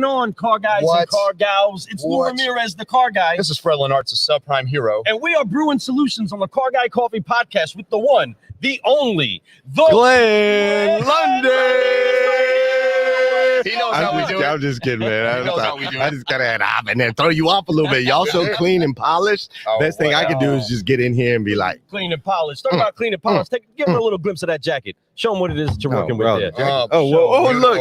going on, car guys and car gals? It's Lou Ramirez, the car guy. This is Fred Lenart's, a subprime hero. And we are brewing solutions on the Car Guy Coffee podcast with the one, the only, the Glenn Lundy. He knows how we do it. I'm just kidding, man. He knows how we do it. I just gotta hop in there, throw you off a little bit. Y'all so clean and polished. Best thing I can do is just get in here and be like, clean and polished. Talk about clean and polished. Give them a little glimpse of that jacket. Show them what it is that you're working with there. Look,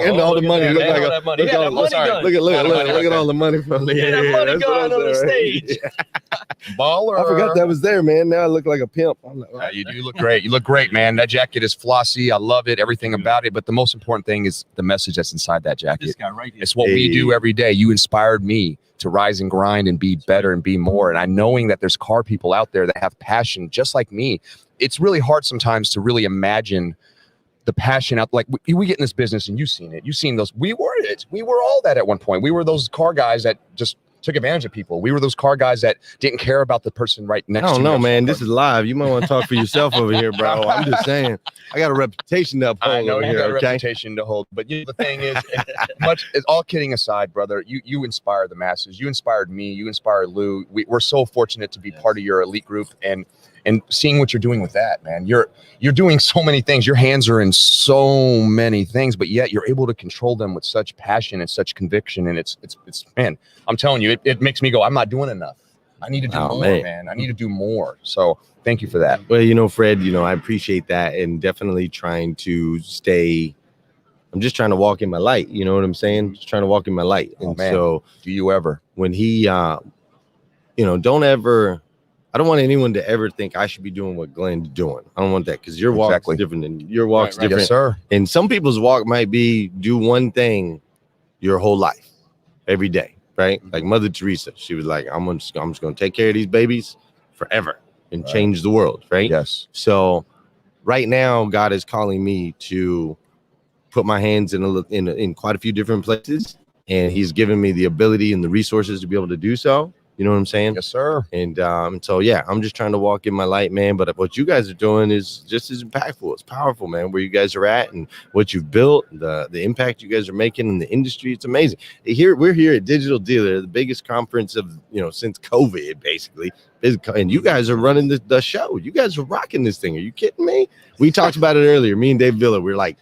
and all the money. Look at all the money from there. Yeah, that money gun on the stage. Baller. I forgot that was there, man. Now I look like a pimp. You do look great. You look great, man. That jacket is flossy. I love it. Everything about it. But the most important thing is the message that's inside that jacket. This guy right here. It's what we do every day. You inspired me to rise and grind and be better and be more. And I knowing that there's car people out there that have passion just like me. It's really hard sometimes to really imagine the passion out. Like we get in this business and you've seen it. You've seen those. We were it. We were all that at one point. We were those car guys that just took advantage of people. We were those car guys that didn't care about the person right next to you. I don't know, man. This is live. You might want to talk for yourself over here, bro. I'm just saying. I got a reputation to uphold. I know you got a okay? reputation to hold. But the thing is, all kidding aside, brother, you inspire the masses. You inspired me. You inspired Lou. We're so fortunate to be part of your elite group and seeing what you're doing with that, man. You're doing so many things. Your hands are in so many things, but yet you're able to control them with such passion and such conviction. And it's man, I'm telling you, it makes me go, I'm not doing enough. I need to do more, man. I need to do more. So thank you for that. Well, Fred, I appreciate that, and definitely trying to stay. I'm just trying to walk in my light. You know what I'm saying? Just trying to walk in my light. And so do you ever? When he, I don't want anyone to ever think I should be doing what Glenn's doing. I don't want that, because your walk's different and your walk's different. Yes, sir. And some people's walk might be do one thing your whole life, every day, right? Like Mother Teresa, she was like, I'm just going to take care of these babies forever and change the world, right? Yes. So right now, God is calling me to put my hands in quite a few different places, and He's given me the ability and the resources to be able to do so. You know what I'm saying? Yes, sir. And so, yeah, I'm just trying to walk in my light, man. But what you guys are doing is just as impactful. It's powerful, man, where you guys are at and what you've built, the impact you guys are making in the industry. It's amazing. We're here at Digital Dealer, the biggest conference of, since COVID, basically. And you guys are running the show. You guys are rocking this thing. Are you kidding me? We talked about it earlier. Me and Dave Villa, we're like,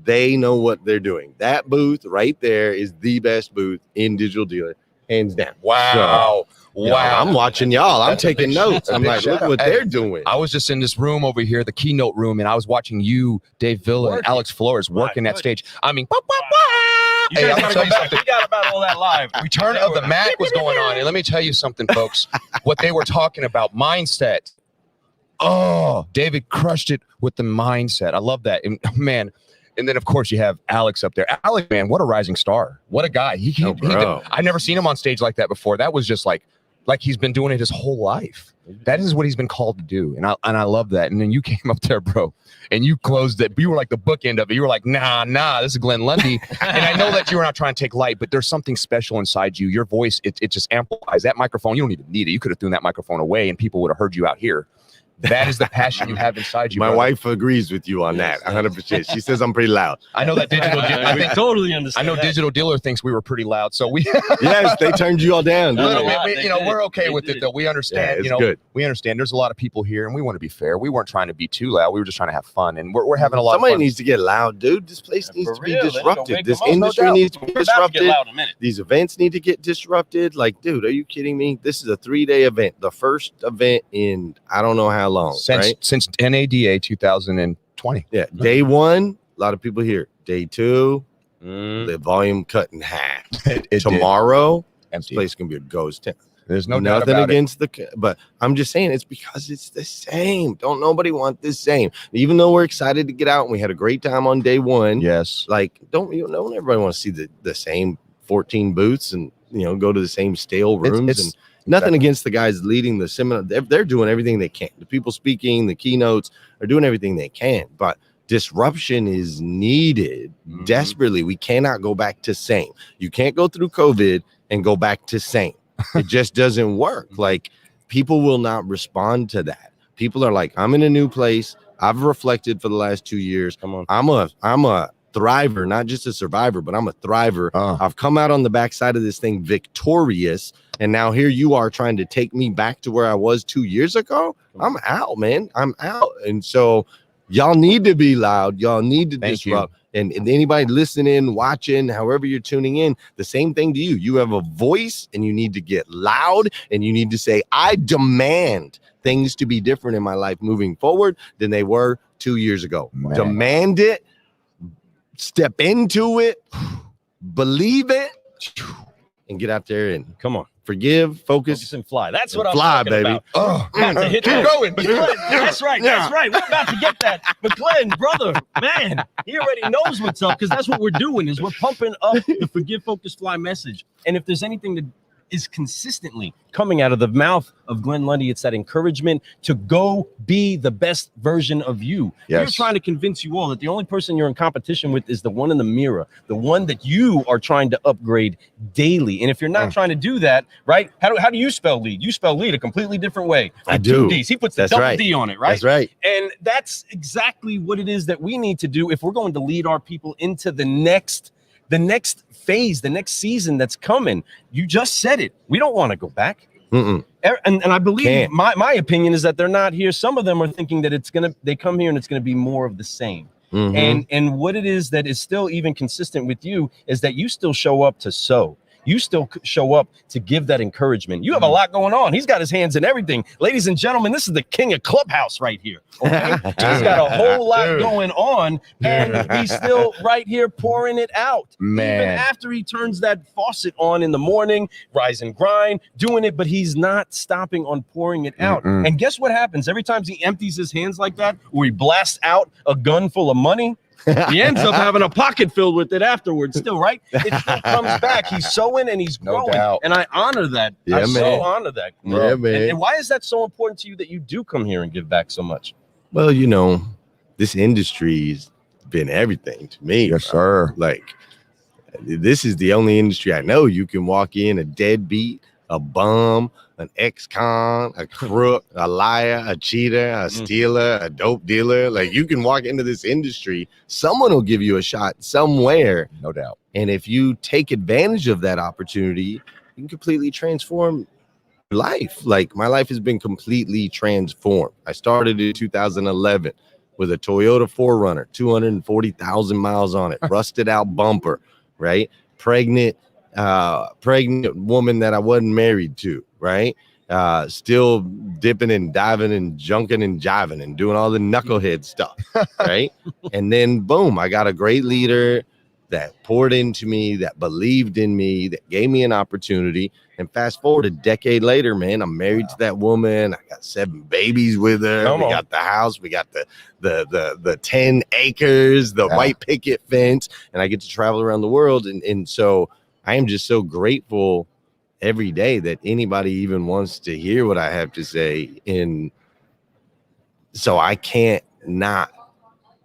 they know what they're doing. That booth right there is the best booth in Digital Dealer, hands down. Wow. Wow. I'm watching y'all. I'm taking notes. I'm like, look what they're doing. I was just in this room over here, the keynote room, and I was watching you, Dave Villa, and Alex Flores working that stage. I mean, Hey, I'm gonna tell you something. You got about all that live. Return of the Mac was going on. And let me tell you something, folks. What they were talking about, mindset. Oh, David crushed it with the mindset. I love that. And man, and then of course you have Alex up there. Alex, man, what a rising star. What a guy. I've never seen him on stage like that before. That was just like he's been doing it his whole life. That is what he's been called to do. And I love that. And then you came up there, bro, and you closed it. You were like the bookend of it. You were like, nah, this is Glenn Lundy. And I know that you were not trying to take light, but there's something special inside you. Your voice, it just amplifies. That microphone, you don't even need it. You could have thrown that microphone away and people would have heard you out here. That is the passion you have inside you. My wife agrees with you on that 100%. She says I'm pretty loud. I know that Digital Dealer. I totally understand. I know Digital Dealer thinks we were pretty loud, so we. Yes, they turned you all down. A little bit. We're okay with it though. We understand. Yeah, good. We understand. There's a lot of people here, and we want to be fair. We weren't trying to be too loud. We were just trying to have fun, and we're having a lot. Somebody of fun. needs to get loud, dude. This place needs to be disrupted. This industry needs to be disrupted. These events need to get disrupted. Like, dude, are you kidding me? This is a 3-day event, the first event in I don't know how long, Since NADA 2020. Yeah. Day 1, a lot of people here. Day 2, the volume cut in half. Tomorrow, this place can be a ghost town. There's no nothing doubt about against but I'm just saying it's because it's the same. Don't nobody want the same. Even though we're excited to get out and we had a great time on day 1. Yes. Like, don't everybody want to see the same 14 booths and go to the same stale rooms and nothing against the guys leading the seminar. They're doing everything they can. The people speaking, the keynotes are doing everything they can. But disruption is needed desperately. We cannot go back to same. You can't go through COVID and go back to same. It just doesn't work. Like, people will not respond to that. People are like, I'm in a new place. I've reflected for the last 2 years. Come on. I'm a thriver, not just a survivor, but I'm a thriver. I've come out on the backside of this thing victorious. And now here you are trying to take me back to where I was 2 years ago. I'm out, man. I'm out. And so y'all need to be loud. Y'all need to disrupt. And anybody listening, watching, however you're tuning in, the same thing to you. You have a voice and you need to get loud and you need to say, I demand things to be different in my life moving forward than they were 2 years ago. Man. Demand it, step into it, believe it, and get out there and come on. Forgive, focus, and fly. That's what I'm fly, talking baby. About. About to hit keep going. But Glenn, that's right. That's right. We're about to get that. But Glenn, brother, man, he already knows what's up because that's what we're doing is we're pumping up the forgive, focus, fly message. And if there's anything that is consistently coming out of the mouth of Glenn Lundy, it's that encouragement to go be the best version of you. Yes. You're trying to convince you all that the only person you're in competition with is the one in the mirror, the one that you are trying to upgrade daily. And if you're not trying to do that, right? How do you spell lead? You spell lead a completely different way. I do. 2 D's. He puts the double D on it, right? That's right. And that's exactly what it is that we need to do if we're going to lead our people into the next phase, the next season that's coming. You just said it. We don't want to go back. And I believe my opinion is that they're not here. Some of them are thinking that they come here and it's gonna be more of the same. And what it is that is still even consistent with you is that you still show up to sow. You still show up to give that encouragement. You have a lot going on. He's got his hands in everything. Ladies and gentlemen, this is the king of Clubhouse right here. Okay? He's got a whole lot going on, and he's still right here pouring it out. Man. Even after he turns that faucet on in the morning, rise and grind, doing it, but he's not stopping on pouring it out. And guess what happens? Every time he empties his hands like that, or he blasts out a gun full of money, he ends up having a pocket filled with it afterwards still, right? It still comes back. He's sowing and he's growing. And I honor that. I so honor that. Bro. Yeah, man. And why is that so important to you that you do come here and give back so much? Well, this industry's been everything to me. Yes, sir. Like, this is the only industry I know you can walk in a deadbeat, a bum, an ex-con, a crook, a liar, a cheater, a stealer, a dope dealer. Like, you can walk into this industry, someone will give you a shot somewhere. No doubt. And if you take advantage of that opportunity, you can completely transform your life. Like, my life has been completely transformed. I started in 2011 with a Toyota 4Runner, 240,000 miles on it, rusted out bumper, right? Pregnant woman that I wasn't married to, right? Still dipping and diving and junking and jiving and doing all the knucklehead stuff, right? And then boom, I got a great leader that poured into me, that believed in me, that gave me an opportunity. And fast forward a decade later, man, I'm married to that woman. I got 7 babies with her. Got the house. We got the 10 acres, the white picket fence, and I get to travel around the world. And so I am just so grateful every day that anybody even wants to hear what I have to say. And so I can't not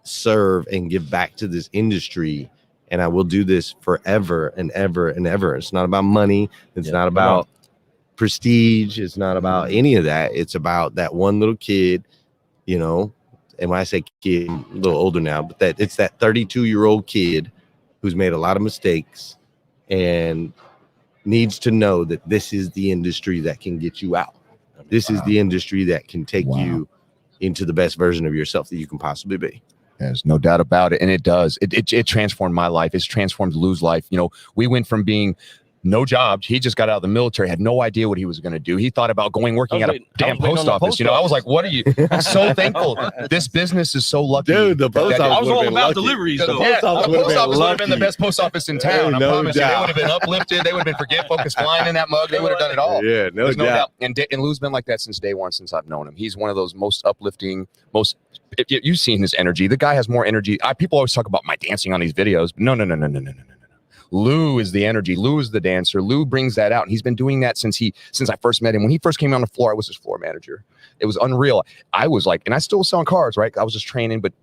serve and give back to this industry. And I will do this forever and ever and ever. It's not about money. It's not about prestige. It's not about any of that. It's about that one little kid, and when I say kid, I'm a little older now, but it's that 32-year-old kid who's made a lot of mistakes and needs to know that this is the industry that can get you out. This is the industry that can take you into the best version of yourself that you can possibly be. There's no doubt about it. And it does. It transformed my life. It's transformed Lou's life. We went from being no job. He just got out of the military, had no idea what he was going to do. He thought about working at a damn post office. I was like, what are you? I'm so thankful. This business is so lucky. Dude, the post office. I was all about deliveries. The post office would have been the best post office in town. I promise you. They would have been uplifted. They would have been forget, focus, flying in that mug. They would have done it all. Yeah, no doubt. And Lou's been like that since day one, since I've known him. He's one of those most uplifting, you've seen his energy. The guy has more energy. People always talk about my dancing on these videos. No. Lou is the energy. Lou is the dancer. Lou brings that out. And he's been doing that since I first met him. When he first came on the floor, I was his floor manager. It was unreal. I was like, and I still was selling cars, right? I was just training, but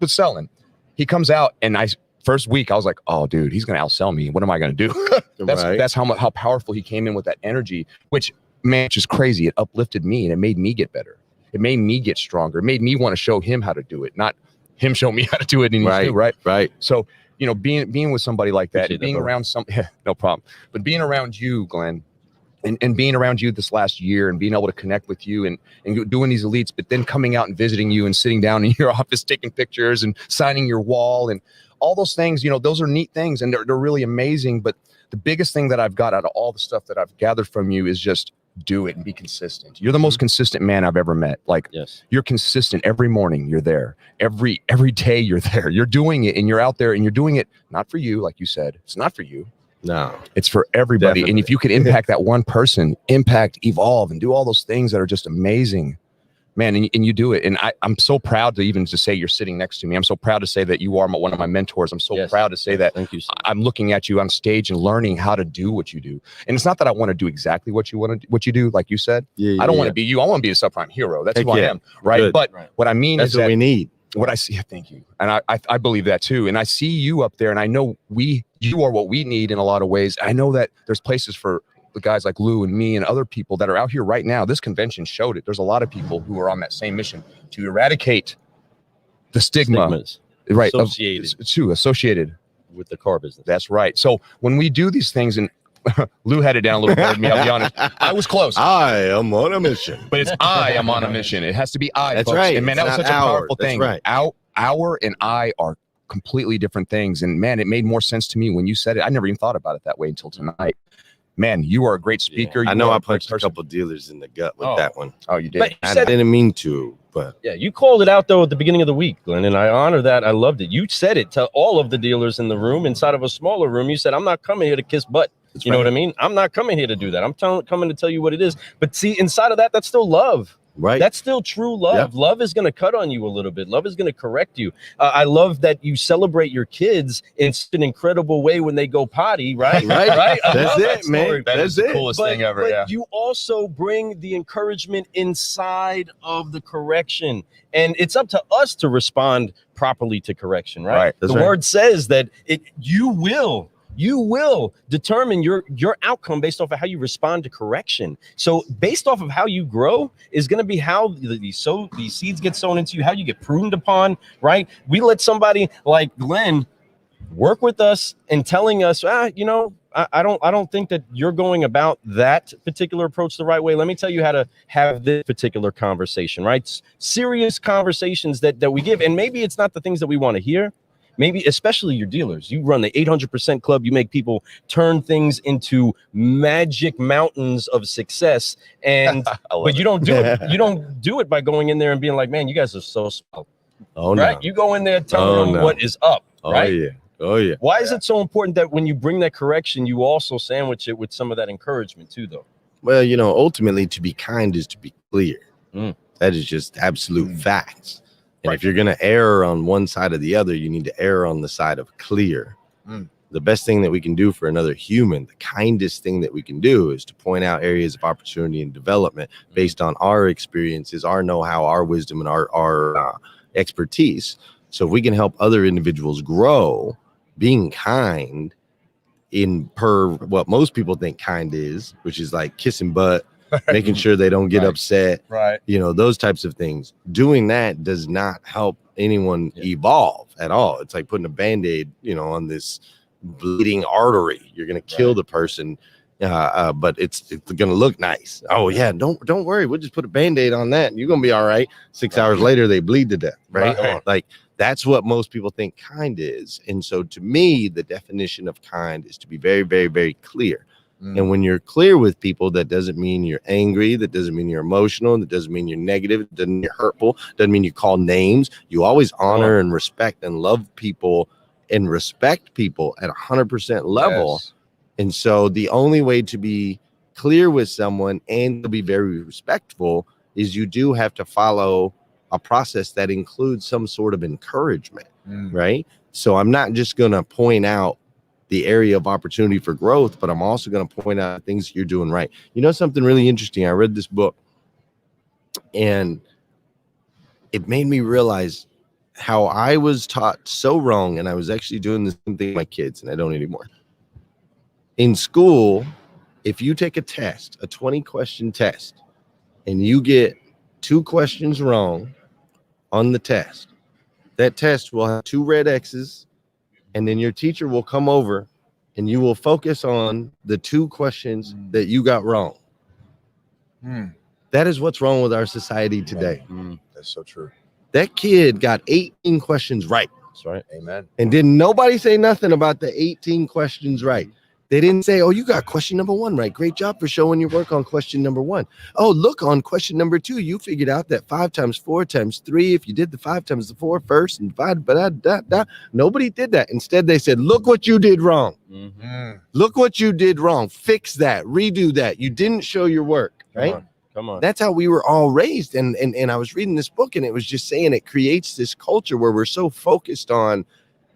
selling. He comes out and first week, I was like, oh, dude, he's going to outsell me. What am I going to do? That's how powerful he came in with that energy, which, man, just crazy. It uplifted me and it made me get better. It made me get stronger. It made me want to show him how to do it, not him show me how to do it. And right. So you know, being with somebody like that, Appreciate and being that, brother. around no problem, but being around you, Glenn, and being around you this last year and being able to connect with you and doing these elites, but then coming out and visiting you and sitting down in your office, taking pictures and signing your wall and all those things, you know, those are neat things and they're really amazing. But the biggest thing that I've got out of all the stuff that I've gathered from you is just do it and be consistent. You're the most consistent man I've ever met. Like, Yes. you're consistent every morning. You're there every day. You're there. You're doing it, and you're out there, and you're doing it not for you, like you said. It's not for you. No, It's for everybody. Definitely. And if you can impact that one person, impact, evolve, and do all those things that are just amazing, man, and you do it. And I'm so proud to even to say you're sitting next to me. I'm so proud to say that you are one of my mentors. I'm so Yes. proud to say that thank you. So I'm looking at you on stage and learning how to do what you do. And it's not that I want to do exactly what you do, like you said. yeah, I don't want to be you. I want to be a subprime hero. That's Heck who I yeah. am. Right. Good. But Right. what I mean That's is what that we need. what I see, thank you. And I believe that too. And I see you up there, and I know you are what we need in a lot of ways. I know that there's places for the guys like Lou and me and other people that are out here right now. This convention showed it. There's a lot of people who are on that same mission to eradicate the stigma, Stigmas right? associated Associated with the car business. That's right. So when we do these things, and Lou had it down a little bit, me, I'll be honest. I was close. I am on a mission. But it's I am on a mission. It has to be I. That's folks. right. And man, that It's was not such a our. powerful That's thing. right. Our and I are completely different things. And man, it made more sense to me when you said it. I never even thought about it that way until tonight. Man, you are a great speaker. I You know are I a great punched a person. couple dealers in the gut with Oh. that one. Oh, you did. But you I said, didn't mean to, but yeah, you called it out though at the beginning of the week, Glenn, and I honor that. I loved it. You said it to all of the dealers in the room, inside of a smaller room. You said, "I'm not coming here to kiss butt." it's You know what I mean? I'm not coming here to do that. I'm coming to tell you what it is. But see, inside of that, that's still love. right. That's still true love. Yeah. Love is going to cut on you a little bit. Love is going to correct you. I love that you celebrate your kids in such an incredible way when they go potty, right? Right. Right. I That's love that it, man. story. That is That's the it. coolest thing ever. But Yeah. you also bring the encouragement inside of the correction. And it's up to us to respond properly to correction, right? Right. That's The right. word says that you will determine your outcome based off of how you respond to correction. So based off of how you grow is going to be how these seeds get sown into you, how you get pruned upon, right? We let somebody like Glenn work with us and telling us, I don't think that you're going about that particular approach the right way. Let me tell you how to have this particular conversation, right? Serious conversations that we give. And maybe it's not the things that we want to hear. Maybe especially your dealers. You run the 800% club. You make people turn things into magic mountains of success. And but you don't do it. You don't do it by going in there and being like, man, you guys are so small. Oh Right? no. You go in there telling them what is up. Oh Right? yeah. Oh yeah. Why is it so important that when you bring that correction, you also sandwich it with some of that encouragement too, though? Well, ultimately, to be kind is to be clear. Mm. That is just absolute facts. And Right. if you're going to err on one side or the other, you need to err on the side of clear. Mm. The best thing that we can do for another human, the kindest thing that we can do, is to point out areas of opportunity and development based on our experiences, our know-how, our wisdom, and our expertise. So if we can help other individuals grow, being kind in per what most people think kind is, which is like kissing butt, making sure they don't get Right. upset, Right. those types of things. Doing that does not help anyone evolve at all. It's like putting a Band-Aid, on this bleeding artery. You're going to kill the person, but it's going to look nice. Oh yeah, don't worry. We'll just put a Band-Aid on that and you're going to be all right. 6 hours later, they bleed to death, right? Right. Like, that's what most people think kind is. And so to me, the definition of kind is to be very, very, very clear. Mm. And when you're clear with people, that doesn't mean you're angry. That doesn't mean you're emotional. That doesn't mean you're negative. It doesn't mean you're hurtful. Doesn't mean you call names. You always honor and respect and love people and respect people at 100% level. Yes. And so the only way to be clear with someone and to be very respectful is you do have to follow a process that includes some sort of encouragement, Mm. right? So I'm not just going to point out the area of opportunity for growth, but I'm also going to point out things you're doing right. Something really interesting. I read this book and it made me realize how I was taught so wrong. And I was actually doing the same thing with my kids, and I don't anymore. In school, if you take a test, a 20-question test, and you get 2 questions wrong on the test, that test will have 2 red X's and then your teacher will come over and you will focus on the 2 questions that you got wrong. That is what's wrong with our society today. That's so true. That kid got 18 questions right. That's right. Amen. And didn't nobody say nothing about the 18 questions right. They didn't say, oh, you got question number 1 right. Great job for showing your work on question number 1. Oh, look, on question number 2, you figured out that 5 times 4 times 3, if you did the 5 times the 4 first and 5, nobody did that. Instead, they said, look what you did wrong. Look what you did wrong. Fix that. Redo that. You didn't show your work, right? Come on. That's how we were all raised. And I was reading this book, and it was just saying it creates this culture where we're so focused on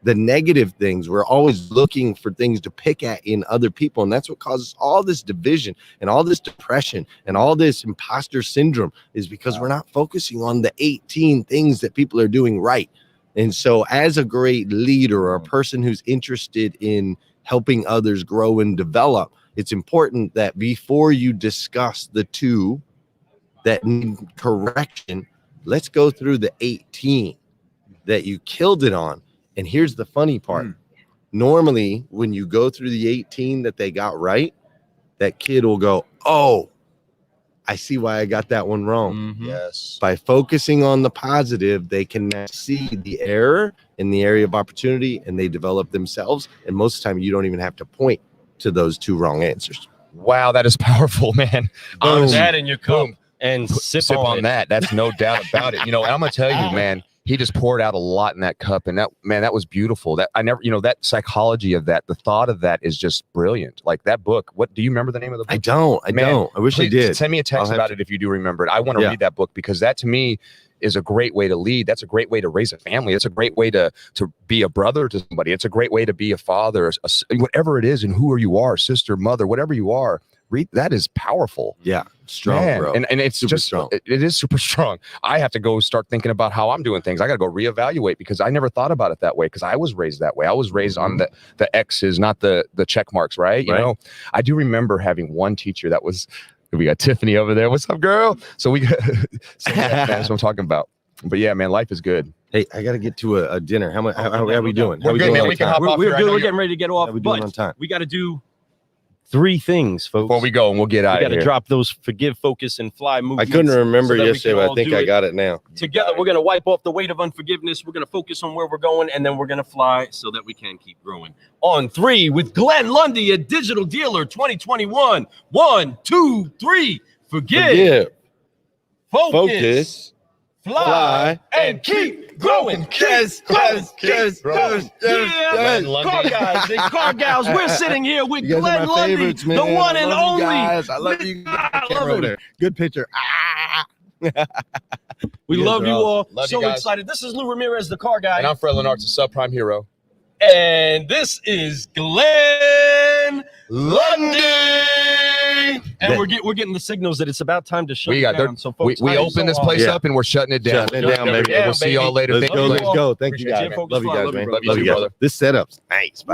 the negative things. We're always looking for things to pick at in other people. And that's what causes all this division and all this depression and all this imposter syndrome, is because we're not focusing on the 18 things that people are doing right. And so as a great leader or a person who's interested in helping others grow and develop, it's important that before you discuss the 2 that need correction, let's go through the 18 that you killed it on. And here's the funny part. Normally, when you go through the 18 that they got right, that kid will go, oh, I see why I got that one wrong. Yes. By focusing on the positive, they can now see the error in the area of opportunity, and they develop themselves. And most of the time, you don't even have to point to those 2 wrong answers. Wow, that is powerful, man. Honestly, that in your cup boom. and sip on that. That's no doubt about it. And I'm gonna tell you, man, he just poured out a lot in that cup, and that was beautiful. That I never, that psychology of that, the thought of that is just brilliant. Like that book. What do you remember the name of the book? I don't. I wish I did. Send me a text about it if you do remember it. I want to read that book, because that to me is a great way to lead. That's a great way to raise a family. It's a great way to be a brother to somebody. It's a great way to be a father, whatever it is, and who you are, sister, mother, whatever you are. Read that is powerful. Yeah, strong, man. bro. And it's super just strong. It is super strong. I have to go start thinking about how I'm doing things. I got to go reevaluate, because I never thought about it that way, because I was raised that way. I was raised on the X's, not the check marks, right? You know, I do remember having one teacher that was. We got Tiffany over there. What's up, girl? So we got that's what I'm talking about. But yeah, man, life is good. Hey, I got to get to a dinner. How are we doing? We're good, man. We can hop off. We're good. We're getting ready to get off. How we doing on time? We got to do 3 things, folks. Before we go, and we'll get out of here. We got to drop those forgive, focus, and fly movies. I couldn't remember yesterday, but I think I got it now. Together, we're going to wipe off the weight of unforgiveness. We're going to focus on where we're going, and then we're going to fly so that we can keep growing. On 3 with Glenn Lundy, a digital dealer, 2021. 1, 2, 3. Forgive. Focus. Fly and keep growing. Yes. Car guys and car gals, we're sitting here with Glenn Lundy, the one and only. I love you. I love it. Good picture. We love you all. Love So you guys. excited. This is Lou Ramirez, the car guy. And I'm Fred Lenart, the subprime hero. And this is Glenn Lundy. And we're getting the signals that it's about time to shut it down. So folks, we open this place up and we're shutting it down. Shutting it down, baby. We'll see y'all later. Let's go. Thank you, Appreciate guys. you. Love you guys, man. Love you, guys. brother. This setup's nice.